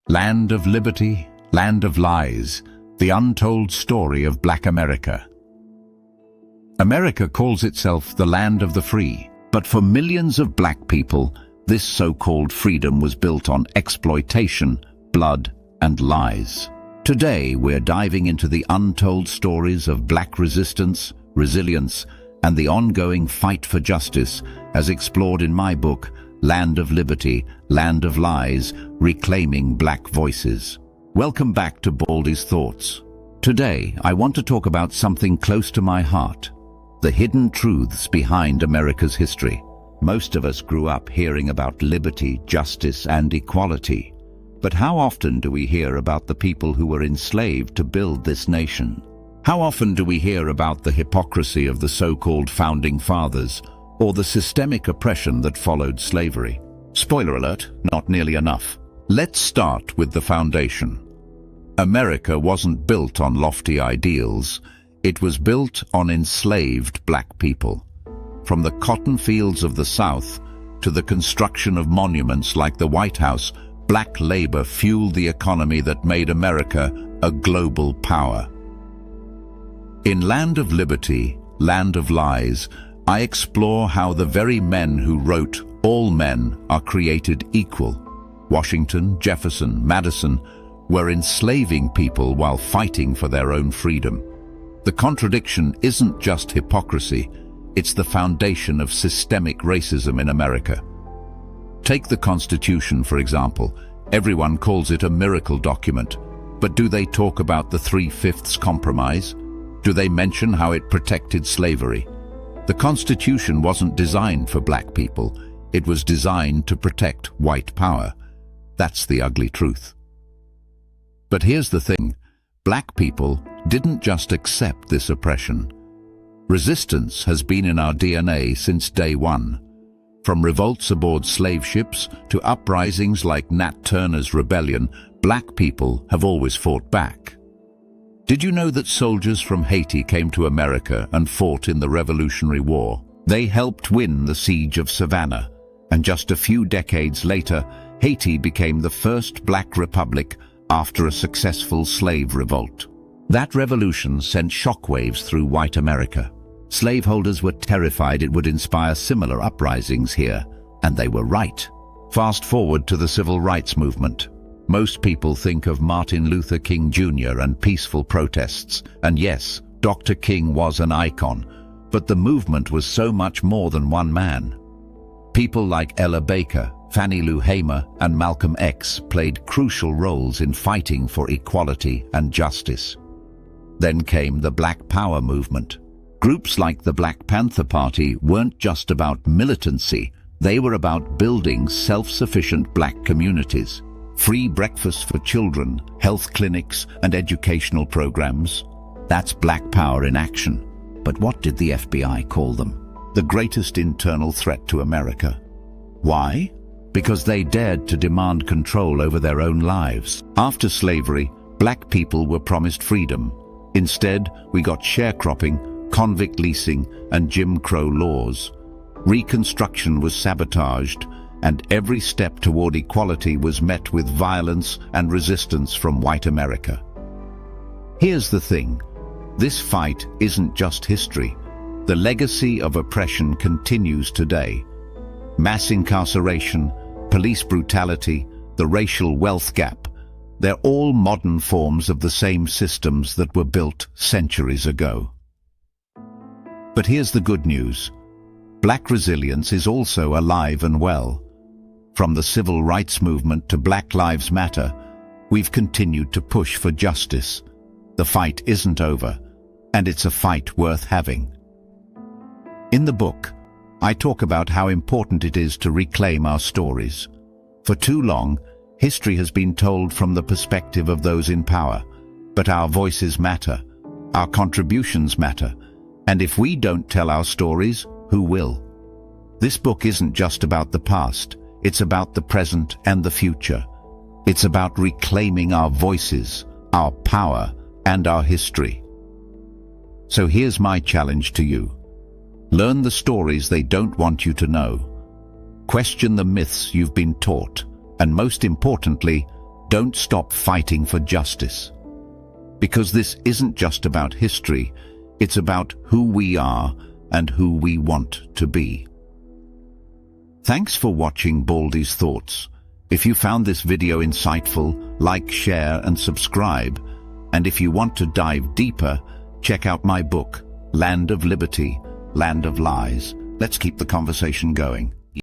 Land of liberty, land of lies, the untold story of Black America. America calls itself the land of the free, but for millions of black people, this so-called freedom was built on exploitation, blood, and lies. Today, we're diving into the untold stories of black resistance, resilience, and the ongoing fight for justice, as explored in my book, Land of Liberty, Land of Lies, Reclaiming Black Voices. Welcome back to Baldy's Thoughts. Today, I want to talk about something close to my heart, the hidden truths behind America's history. Most of us grew up hearing about liberty, justice, and equality. But how often do we hear about the people who were enslaved to build this nation? How often do we hear about the hypocrisy of the so-called founding fathers, or the systemic oppression that followed slavery? Spoiler alert, not nearly enough. Let's start with the foundation. America wasn't built on lofty ideals. It was built on enslaved black people. From the cotton fields of the South to the construction of monuments like the White House, black labor fueled the economy that made America a global power. In Land of Liberty, Land of Lies, I explore how the very men who wrote "All men are created equal," Washington, Jefferson, Madison, were enslaving people while fighting for their own freedom. The contradiction isn't just hypocrisy, it's the foundation of systemic racism in America. Take the Constitution, for example. Everyone calls it a miracle document, but do they talk about the 3/5 compromise? Do they mention how it protected slavery? The Constitution wasn't designed for black people. It was designed to protect white power. That's the ugly truth. But here's the thing. Black people didn't just accept this oppression. Resistance has been in our DNA since day one. From revolts aboard slave ships to uprisings like Nat Turner's rebellion, black people have always fought back. Did you know that soldiers from Haiti came to America and fought in the Revolutionary War? They helped win the siege of Savannah, and just a few decades later, Haiti became the first black republic after a successful slave revolt. That revolution sent shockwaves through white America. Slaveholders were terrified it would inspire similar uprisings here, and they were right. Fast forward to the civil rights movement. Most people think of Martin Luther King Jr. and peaceful protests, and yes, Dr. King was an icon, but the movement was so much more than one man. People like Ella Baker, Fannie Lou Hamer, and Malcolm X played crucial roles in fighting for equality and justice. Then came the Black Power movement. Groups like the Black Panther Party weren't just about militancy, they were about building self-sufficient black communities. Free breakfast for children, health clinics, and educational programs. That's black power in action. But what did the FBI call them? The greatest internal threat to America. Why? Because they dared to demand control over their own lives. After slavery, black people were promised freedom. Instead, we got sharecropping, convict leasing, and Jim Crow laws. Reconstruction was sabotaged, and every step toward equality was met with violence and resistance from white America. Here's the thing. This fight isn't just history. The legacy of oppression continues today. Mass incarceration, police brutality, the racial wealth gap, they're all modern forms of the same systems that were built centuries ago. But here's the good news. Black resilience is also alive and well. From the civil rights movement to Black Lives Matter, we've continued to push for justice. The fight isn't over, and it's a fight worth having. In the book, I talk about how important it is to reclaim our stories. For too long, history has been told from the perspective of those in power, but our voices matter, our contributions matter, and if we don't tell our stories, who will? This book isn't just about the past. It's about the present and the future. It's about reclaiming our voices, our power, and our history. So here's my challenge to you. Learn the stories they don't want you to know. Question the myths you've been taught. And most importantly, Don't stop fighting for justice. Because this isn't just about history, it's about who we are and who we want to be. Thanks for watching Baldy's Thoughts. If you found this video insightful, like, share and subscribe. And if you want to dive deeper, check out my book, Land of Liberty, Land of Lies. Let's keep the conversation going.